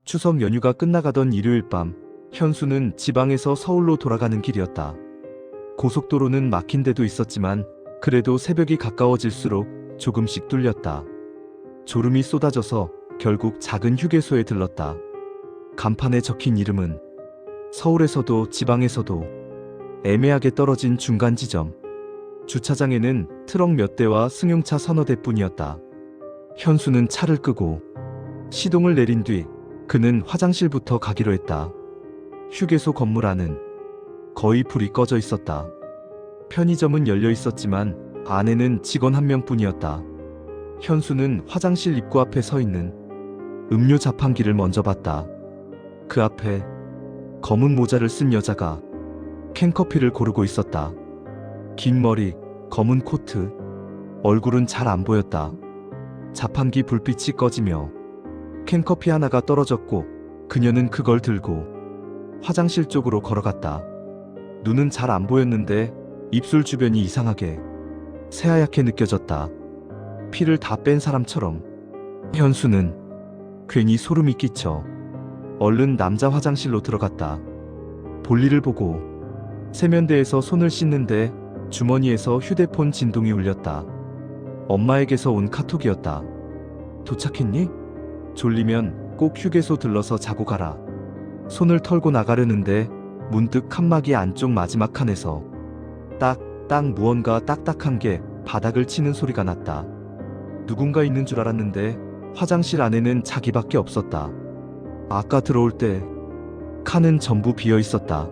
추석 연휴가 끝나가던 일요일 밤, 현수는 지방에서 서울로 돌아가는 길이었다. 고속도로는 막힌 데도 있었지만 그래도 새벽이 가까워질수록 조금씩 뚫렸다. 졸음이 쏟아져서 결국 작은 휴게소에 들렀다. 간판에 적힌 이름은 서울에서도 지방에서도 애매하게 떨어진 중간 지점. 주차장에는 트럭 몇 대와 승용차 서너 대뿐이었다. 현수는 차를 끄고 시동을 내린 뒤 그는 화장실부터 가기로 했다. 휴게소 건물 안은 거의 불이 꺼져 있었다. 편의점은 열려 있었지만 안에는 직원 한 명뿐이었다. 현수는 화장실 입구 앞에 서 있는 음료 자판기를 먼저 봤다. 그 앞에 검은 모자를 쓴 여자가 캔커피를 고르고 있었다. 긴 머리, 검은 코트, 얼굴은 잘 안 보였다. 자판기 불빛이 꺼지며 캔커피 하나가 떨어졌고 그녀는 그걸 들고 화장실 쪽으로 걸어갔다. 눈은 잘 안 보였는데 입술 주변이 이상하게 새하얗게 느껴졌다. 피를 다 뺀 사람처럼. 현수는 괜히 소름이 끼쳐 얼른 남자 화장실로 들어갔다. 볼일을 보고 세면대에서 손을 씻는데 주머니에서 휴대폰 진동이 울렸다. 엄마에게서 온 카톡이었다. 도착했니? 졸리면 꼭 휴게소 들러서 자고 가라. 손을 털고 나가려는데 문득 칸막이 안쪽 마지막 칸에서 딱 무언가 딱딱한 게 바닥을 치는 소리가 났다. 누군가 있는 줄 알았는데 화장실 안에는 자기밖에 없었다. 아까 들어올 때 칸은 전부 비어 있었다.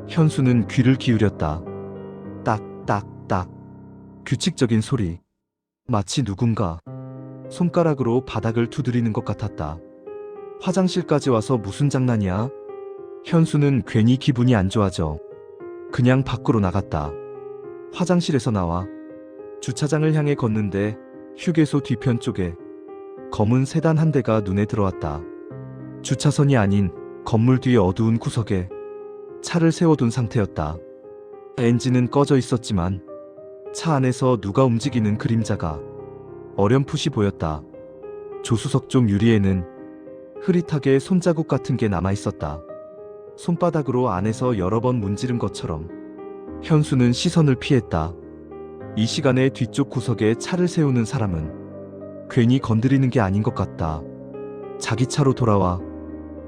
현수는 귀를 기울였다. 딱딱딱. 규칙적인 소리. 마치 누군가 손가락으로 바닥을 두드리는 것 같았다. 화장실까지 와서 무슨 장난이야? 현수는 괜히 기분이 안 좋아져 그냥 밖으로 나갔다. 화장실에서 나와 주차장을 향해 걷는데 휴게소 뒤편 쪽에 검은 세단 한 대가 눈에 들어왔다. 주차선이 아닌 건물 뒤 어두운 구석에 차를 세워둔 상태였다. 엔진은 꺼져 있었지만 차 안에서 누가 움직이는 그림자가 어렴풋이 보였다. 조수석 쪽 유리에는 흐릿하게 손자국 같은 게 남아있었다. 손바닥으로 안에서 여러 번 문지른 것처럼. 현수는 시선을 피했다. 이 시간에 뒤쪽 구석에 차를 세우는 사람은 괜히 건드리는 게 아닌 것 같다. 자기 차로 돌아와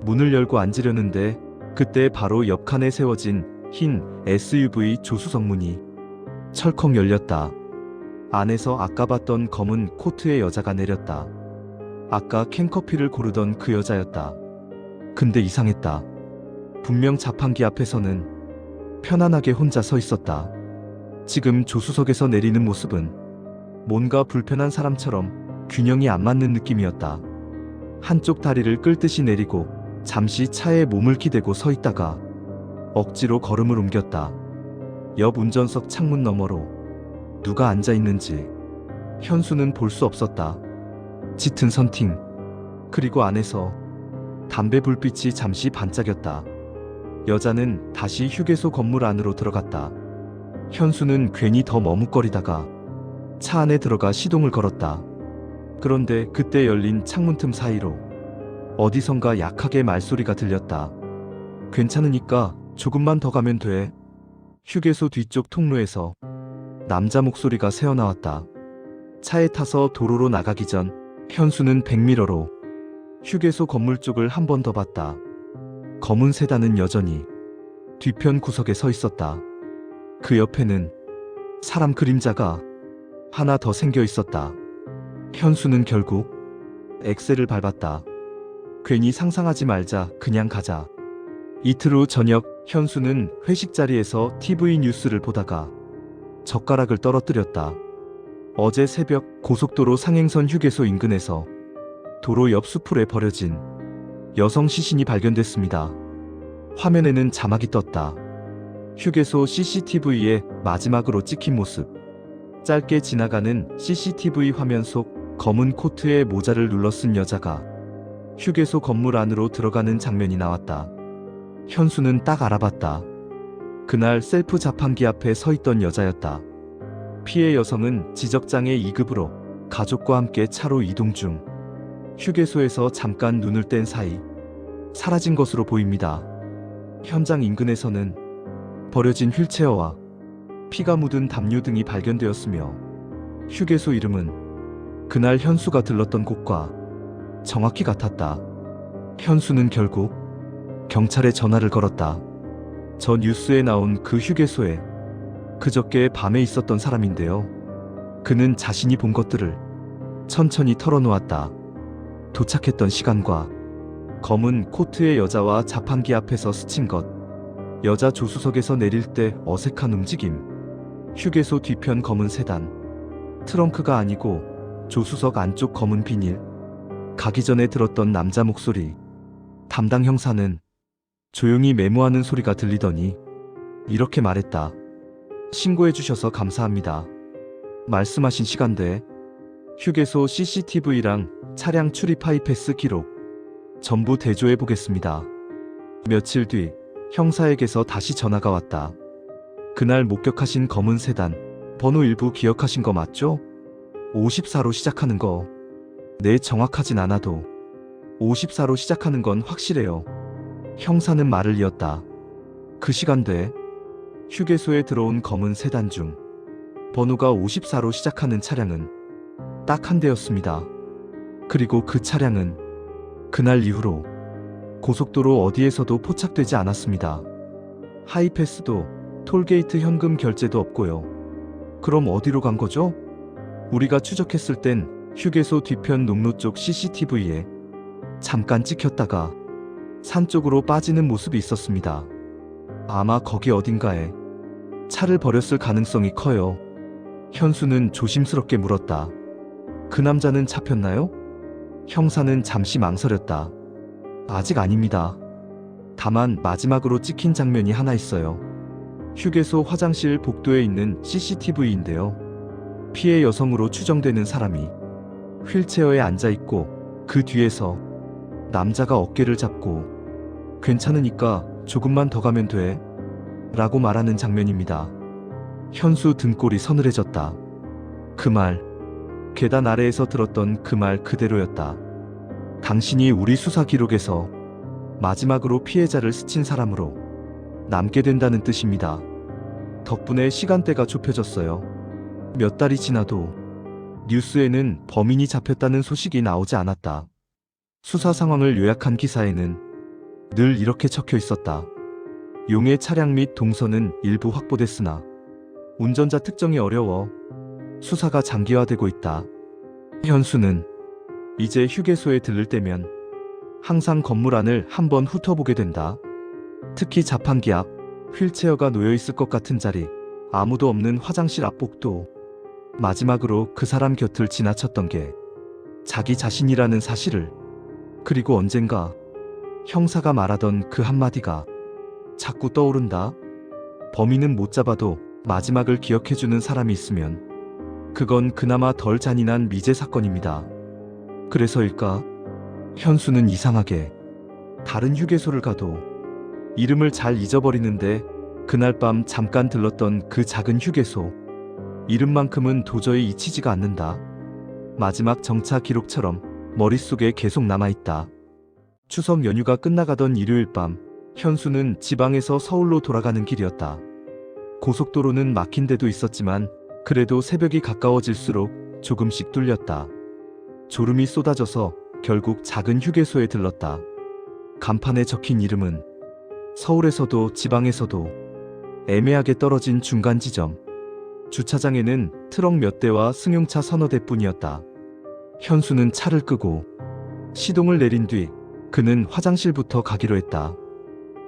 문을 열고 앉으려는데 그때 바로 옆 칸에 세워진 흰 SUV 조수석 문이 철컥 열렸다. 안에서 아까 봤던 검은 코트의 여자가 내렸다. 아까 캔커피를 고르던 그 여자였다. 근데 이상했다. 분명 자판기 앞에서는 편안하게 혼자 서 있었다. 지금 조수석에서 내리는 모습은 뭔가 불편한 사람처럼 균형이 안 맞는 느낌이었다. 한쪽 다리를 끌듯이 내리고 잠시 차에 몸을 기대고 서 있다가 억지로 걸음을 옮겼다. 옆 운전석 창문 너머로 누가 앉아 있는지 현수는 볼 수 없었다. 짙은 선팅, 그리고 안에서 담배 불빛이 잠시 반짝였다. 여자는 다시 휴게소 건물 안으로 들어갔다. 현수는 괜히 더 머뭇거리다가 차 안에 들어가 시동을 걸었다. 그런데 그때 열린 창문 틈 사이로 어디선가 약하게 말소리가 들렸다. 괜찮으니까 조금만 더 가면 돼. 휴게소 뒤쪽 통로에서 남자 목소리가 새어나왔다. 차에 타서 도로로 나가기 전 현수는 백미러로 휴게소 건물 쪽을 한 번 더 봤다. 검은 세단은 여전히 뒤편 구석에 서 있었다. 그 옆에는 사람 그림자가 하나 더 생겨 있었다. 현수는 결국 엑셀을 밟았다. 괜히 상상하지 말자, 그냥 가자. 이틀 후 저녁, 현수는 회식 자리에서 TV 뉴스를 보다가 젓가락을 떨어뜨렸다. 어제 새벽 고속도로 상행선 휴게소 인근에서 도로 옆 수풀에 버려진 여성 시신이 발견됐습니다. 화면에는 자막이 떴다. 휴게소 CCTV에 마지막으로 찍힌 모습. 짧게 지나가는 CCTV 화면 속 검은 코트에 모자를 눌러 쓴 여자가 휴게소 건물 안으로 들어가는 장면이 나왔다. 현수는 딱 알아봤다. 그날 셀프 자판기 앞에 서 있던 여자였다. 피해 여성은 지적장애 2급으로 가족과 함께 차로 이동 중 휴게소에서 잠깐 눈을 뗀 사이 사라진 것으로 보입니다. 현장 인근에서는 버려진 휠체어와 피가 묻은 담요 등이 발견되었으며 휴게소 이름은 그날 현수가 들렀던 곳과 정확히 같았다. 현수는 결국 경찰에 전화를 걸었다. 저 뉴스에 나온 그 휴게소에 그저께 밤에 있었던 사람인데요. 그는 자신이 본 것들을 천천히 털어놓았다. 도착했던 시간과 검은 코트의 여자와 자판기 앞에서 스친 것, 여자 조수석에서 내릴 때 어색한 움직임, 휴게소 뒤편 검은 세단, 트렁크가 아니고 조수석 안쪽 검은 비닐, 가기 전에 들었던 남자 목소리. 담당 형사는 조용히 메모하는 소리가 들리더니 이렇게 말했다. 신고해 주셔서 감사합니다. 말씀하신 시간대에 휴게소 CCTV랑 차량 출입 하이패스 기록 전부 대조해 보겠습니다. 며칠 뒤 형사에게서 다시 전화가 왔다. 그날 목격하신 검은 세단 번호 일부 기억하신 거 맞죠? 54로 시작하는 거. 네, 정확하진 않아도 54로 시작하는 건 확실해요. 형사는 말을 이었다. 그 시간대에 휴게소에 들어온 검은 세단 중 번호가 54로 시작하는 차량은 딱 한 대였습니다. 그리고 그 차량은 그날 이후로 고속도로 어디에서도 포착되지 않았습니다. 하이패스도 톨게이트 현금 결제도 없고요. 그럼 어디로 간 거죠? 우리가 추적했을 땐 휴게소 뒤편 농로 쪽 CCTV에 잠깐 찍혔다가 산 쪽으로 빠지는 모습이 있었습니다. 아마 거기 어딘가에 차를 버렸을 가능성이 커요. 현수는 조심스럽게 물었다. 그 남자는 잡혔나요? 형사는 잠시 망설였다. 아직 아닙니다. 다만 마지막으로 찍힌 장면이 하나 있어요. 휴게소 화장실 복도에 있는 CCTV인데요. 피해 여성으로 추정되는 사람이 휠체어에 앉아있고 그 뒤에서 남자가 어깨를 잡고 괜찮으니까 조금만 더 가면 돼 라고 말하는 장면입니다. 현수 등골이 서늘해졌다. 그 말, 계단 아래에서 들었던 그 말 그대로였다. 당신이 우리 수사 기록에서 마지막으로 피해자를 스친 사람으로 남게 된다는 뜻입니다. 덕분에 시간대가 좁혀졌어요. 몇 달이 지나도 뉴스에는 범인이 잡혔다는 소식이 나오지 않았다. 수사 상황을 요약한 기사에는 늘 이렇게 적혀 있었다. 용의 차량 및 동선은 일부 확보됐으나 운전자 특정이 어려워 수사가 장기화되고 있다. 현수는 이제 휴게소에 들를 때면 항상 건물 안을 한번 훑어보게 된다. 특히 자판기 앞, 휠체어가 놓여 있을 것 같은 자리, 아무도 없는 화장실 앞 복도, 마지막으로 그 사람 곁을 지나쳤던 게 자기 자신이라는 사실을, 그리고 언젠가 형사가 말하던 그 한마디가 자꾸 떠오른다. 범인은 못 잡아도 마지막을 기억해주는 사람이 있으면 그건 그나마 덜 잔인한 미제 사건입니다. 그래서일까? 현수는 이상하게 다른 휴게소를 가도 이름을 잘 잊어버리는데 그날 밤 잠깐 들렀던 그 작은 휴게소 이름만큼은 도저히 잊히지가 않는다. 마지막 정차 기록처럼 머릿속에 계속 남아있다. 추석 연휴가 끝나가던 일요일 밤 현수는 지방에서 서울로 돌아가는 길이었다. 고속도로는 막힌 데도 있었지만 그래도 새벽이 가까워질수록 조금씩 뚫렸다. 졸음이 쏟아져서 결국 작은 휴게소에 들렀다. 간판에 적힌 이름은 서울에서도 지방에서도 애매하게 떨어진 중간 지점. 주차장에는 트럭 몇 대와 승용차 서너 대뿐이었다. 현수는 차를 끄고 시동을 내린 뒤 그는 화장실부터 가기로 했다.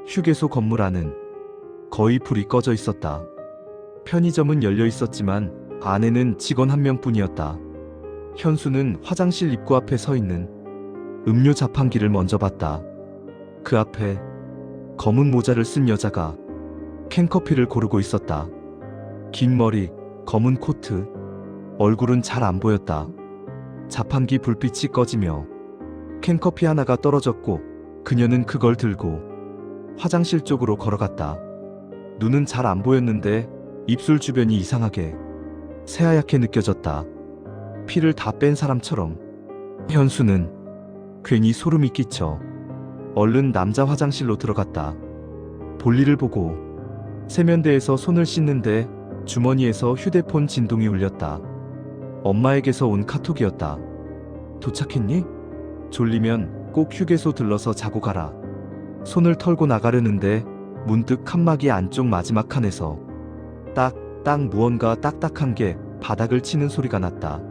휴게소 건물 안은 거의 불이 꺼져 있었다. 편의점은 열려 있었지만 안에는 직원 한 명뿐이었다. 현수는 화장실 입구 앞에 서 있는 음료 자판기를 먼저 봤다. 그 앞에 검은 모자를 쓴 여자가 캔커피를 고르고 있었다. 긴 머리, 검은 코트, 얼굴은 잘 안 보였다. 자판기 불빛이 꺼지며 캔커피 하나가 떨어졌고 그녀는 그걸 들고 화장실 쪽으로 걸어갔다. 눈은 잘 안 보였는데 입술 주변이 이상하게 새하얗게 느껴졌다. 피를 다 뺀 사람처럼. 현수는 괜히 소름이 끼쳐 얼른 남자 화장실로 들어갔다. 볼일을 보고 세면대에서 손을 씻는데 주머니에서 휴대폰 진동이 울렸다. 엄마에게서 온 카톡이었다. 도착했니? 졸리면 꼭 휴게소 들러서 자고 가라. 손을 털고 나가려는데 문득 칸막이 안쪽 마지막 칸에서 딱 무언가 딱딱한 게 바닥을 치는 소리가 났다.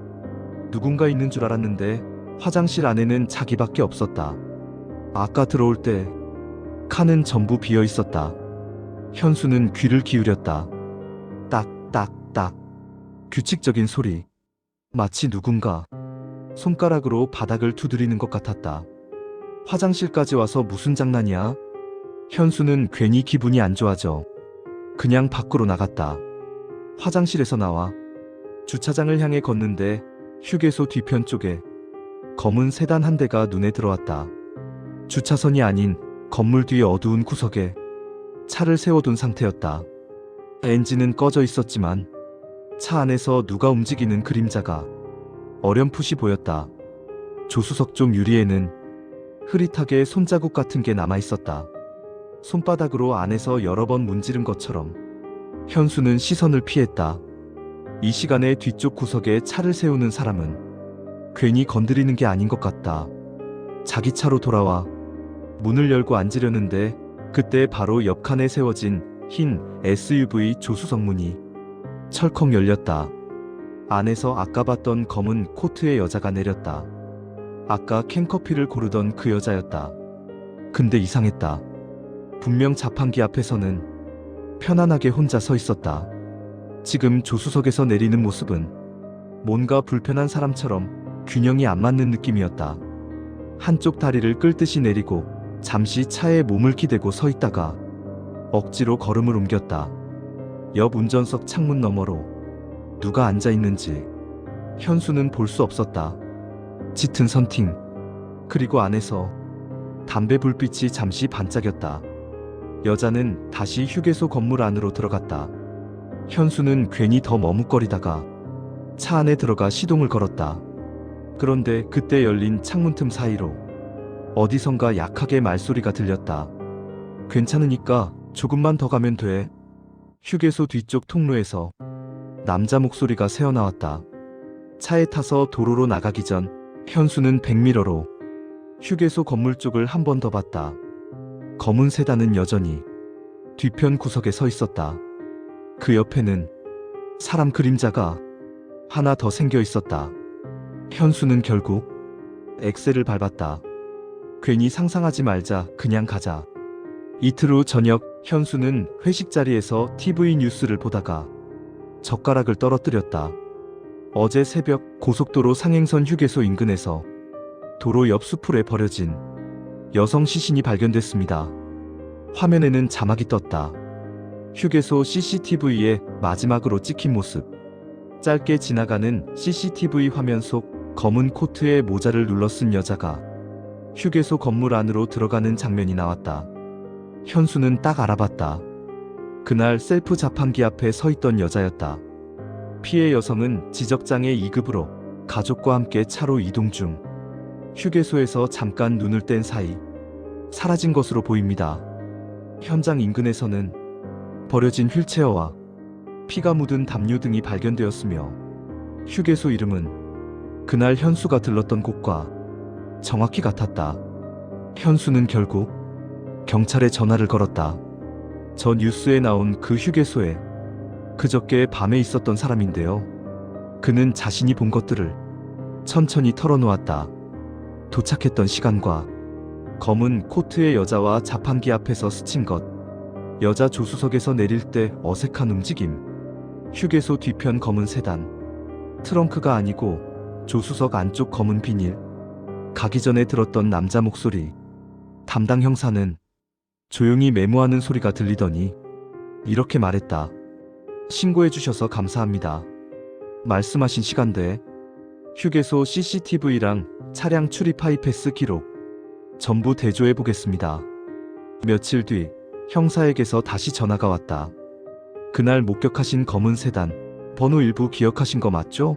누군가 있는 줄 알았는데 화장실 안에는 자기밖에 없었다. 아까 들어올 때 칸은 전부 비어 있었다. 현수는 귀를 기울였다. 딱딱딱. 규칙적인 소리. 마치 누군가 손가락으로 바닥을 두드리는 것 같았다. 화장실까지 와서 무슨 장난이야? 현수는 괜히 기분이 안 좋아져 그냥 밖으로 나갔다. 화장실에서 나와 주차장을 향해 걷는데 휴게소 뒤편 쪽에 검은 세단 한 대가 눈에 들어왔다. 주차선이 아닌 건물 뒤 어두운 구석에 차를 세워둔 상태였다. 엔진은 꺼져 있었지만 차 안에서 누가 움직이는 그림자가 어렴풋이 보였다. 조수석 쪽 유리에는 흐릿하게 손자국 같은 게 남아 있었다. 손바닥으로 안에서 여러 번 문지른 것처럼. 현수는 시선을 피했다. 이 시간에 뒤쪽 구석에 차를 세우는 사람은 괜히 건드리는 게 아닌 것 같다. 자기 차로 돌아와 문을 열고 앉으려는데 그때 바로 옆 칸에 세워진 흰 SUV 조수석 문이 철컥 열렸다. 안에서 아까 봤던 검은 코트의 여자가 내렸다. 아까 캔커피를 고르던 그 여자였다. 근데 이상했다. 분명 자판기 앞에서는 편안하게 혼자 서 있었다. 지금 조수석에서 내리는 모습은 뭔가 불편한 사람처럼 균형이 안 맞는 느낌이었다. 한쪽 다리를 끌듯이 내리고 잠시 차에 몸을 기대고 서 있다가 억지로 걸음을 옮겼다. 옆 운전석 창문 너머로 누가 앉아 있는지 현수는 볼 수 없었다. 짙은 선팅, 그리고 안에서 담배 불빛이 잠시 반짝였다. 여자는 다시 휴게소 건물 안으로 들어갔다. 현수는 괜히 더 머뭇거리다가 차 안에 들어가 시동을 걸었다. 그런데 그때 열린 창문 틈 사이로 어디선가 약하게 말소리가 들렸다. 괜찮으니까 조금만 더 가면 돼. 휴게소 뒤쪽 통로에서 남자 목소리가 새어나왔다. 차에 타서 도로로 나가기 전 현수는 백미러로 휴게소 건물 쪽을 한 번 더 봤다. 검은 세단은 여전히 뒤편 구석에 서 있었다. 그 옆에는 사람 그림자가 하나 더 생겨 있었다. 현수는 결국 엑셀을 밟았다. 괜히 상상하지 말자, 그냥 가자. 이틀 후 저녁, 현수는 회식 자리에서 TV 뉴스를 보다가 젓가락을 떨어뜨렸다. 어제 새벽 고속도로 상행선 휴게소 인근에서 도로 옆 수풀에 버려진 여성 시신이 발견됐습니다. 화면에는 자막이 떴다. 휴게소 CCTV에 마지막으로 찍힌 모습. 짧게 지나가는 CCTV 화면 속 검은 코트에 모자를 눌러 쓴 여자가 휴게소 건물 안으로 들어가는 장면이 나왔다. 현수는 딱 알아봤다. 그날 셀프 자판기 앞에 서 있던 여자였다. 피해 여성은 지적장애 2급으로 가족과 함께 차로 이동 중 휴게소에서 잠깐 눈을 뗀 사이 사라진 것으로 보입니다. 현장 인근에서는 버려진 휠체어와 피가 묻은 담요 등이 발견되었으며 휴게소 이름은 그날 현수가 들렀던 곳과 정확히 같았다. 현수는 결국 경찰에 전화를 걸었다. 저 뉴스에 나온 그 휴게소에 그저께 밤에 있었던 사람인데요. 그는 자신이 본 것들을 천천히 털어놓았다. 도착했던 시간과 검은 코트의 여자와 자판기 앞에서 스친 것, 여자 조수석에서 내릴 때 어색한 움직임, 휴게소 뒤편 검은 세단, 트렁크가 아니고 조수석 안쪽 검은 비닐, 가기 전에 들었던 남자 목소리. 담당 형사는 조용히 메모하는 소리가 들리더니 이렇게 말했다. 신고해 주셔서 감사합니다. 말씀하신 시간대 휴게소 CCTV랑 차량 출입 하이패스 기록 전부 대조해 보겠습니다. 며칠 뒤 형사에게서 다시 전화가 왔다. 그날 목격하신 검은 세단 번호 일부 기억하신 거 맞죠?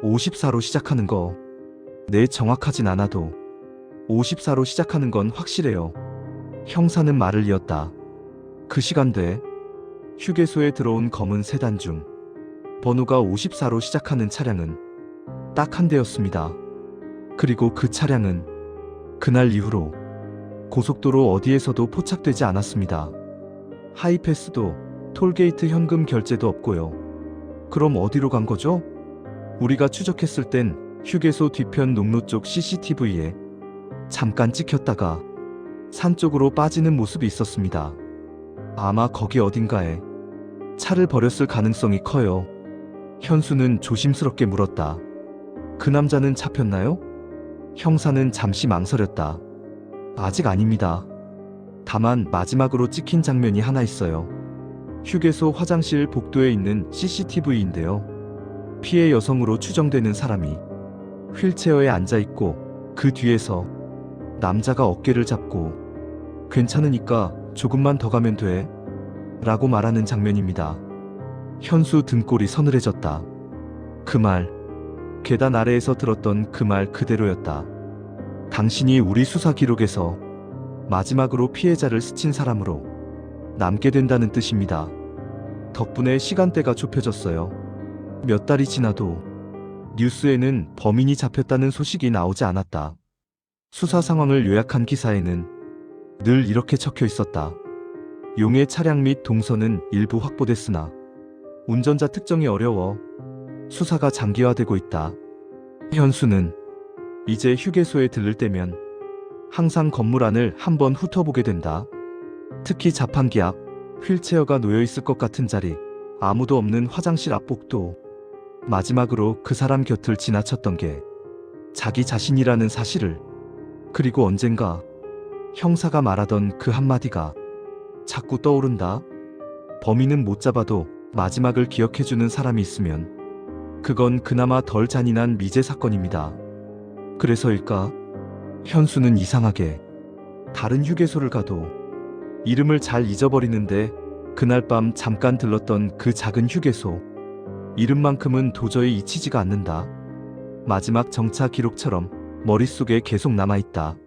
54로 시작하는 거. 네, 정확하진 않아도 54로 시작하는 건 확실해요. 형사는 말을 이었다. 그 시간대 휴게소에 들어온 검은 세단 중 번호가 54로 시작하는 차량은 딱 한 대였습니다. 그리고 그 차량은 그날 이후로 고속도로 어디에서도 포착되지 않았습니다. 하이패스도 톨게이트 현금 결제도 없고요. 그럼 어디로 간 거죠? 우리가 추적했을 땐 휴게소 뒤편 농로 쪽 CCTV에 잠깐 찍혔다가 산 쪽으로 빠지는 모습이 있었습니다. 아마 거기 어딘가에 차를 버렸을 가능성이 커요. 현수는 조심스럽게 물었다. 그 남자는 잡혔나요? 형사는 잠시 망설였다. 아직 아닙니다. 다만 마지막으로 찍힌 장면이 하나 있어요. 휴게소 화장실 복도에 있는 CCTV인데요. 피해 여성으로 추정되는 사람이 휠체어에 앉아 있고 그 뒤에서 남자가 어깨를 잡고 괜찮으니까 조금만 더 가면 돼 라고 말하는 장면입니다. 현수 등골이 서늘해졌다. 그 말, 계단 아래에서 들었던 그 말 그대로였다. 당신이 우리 수사 기록에서 마지막으로 피해자를 스친 사람으로 남게 된다는 뜻입니다. 덕분에 시간대가 좁혀졌어요. 몇 달이 지나도 뉴스에는 범인이 잡혔다는 소식이 나오지 않았다. 수사 상황을 요약한 기사에는 늘 이렇게 적혀 있었다. 용의 차량 및 동선은 일부 확보됐으나 운전자 특정이 어려워 수사가 장기화되고 있다. 현수는 이제 휴게소에 들를 때면 항상 건물 안을 한번 훑어보게 된다. 특히 자판기 앞, 휠체어가 놓여 있을 것 같은 자리, 아무도 없는 화장실 앞 복도, 마지막으로 그 사람 곁을 지나쳤던 게 자기 자신이라는 사실을, 그리고 언젠가 형사가 말하던 그 한마디가 자꾸 떠오른다. 범인은 못 잡아도 마지막을 기억해주는 사람이 있으면 그건 그나마 덜 잔인한 미제 사건입니다. 그래서일까? 현수는 이상하게 다른 휴게소를 가도 이름을 잘 잊어버리는데 그날 밤 잠깐 들렀던 그 작은 휴게소, 이름만큼은 도저히 잊히지가 않는다. 마지막 정차 기록처럼 머릿속에 계속 남아있다.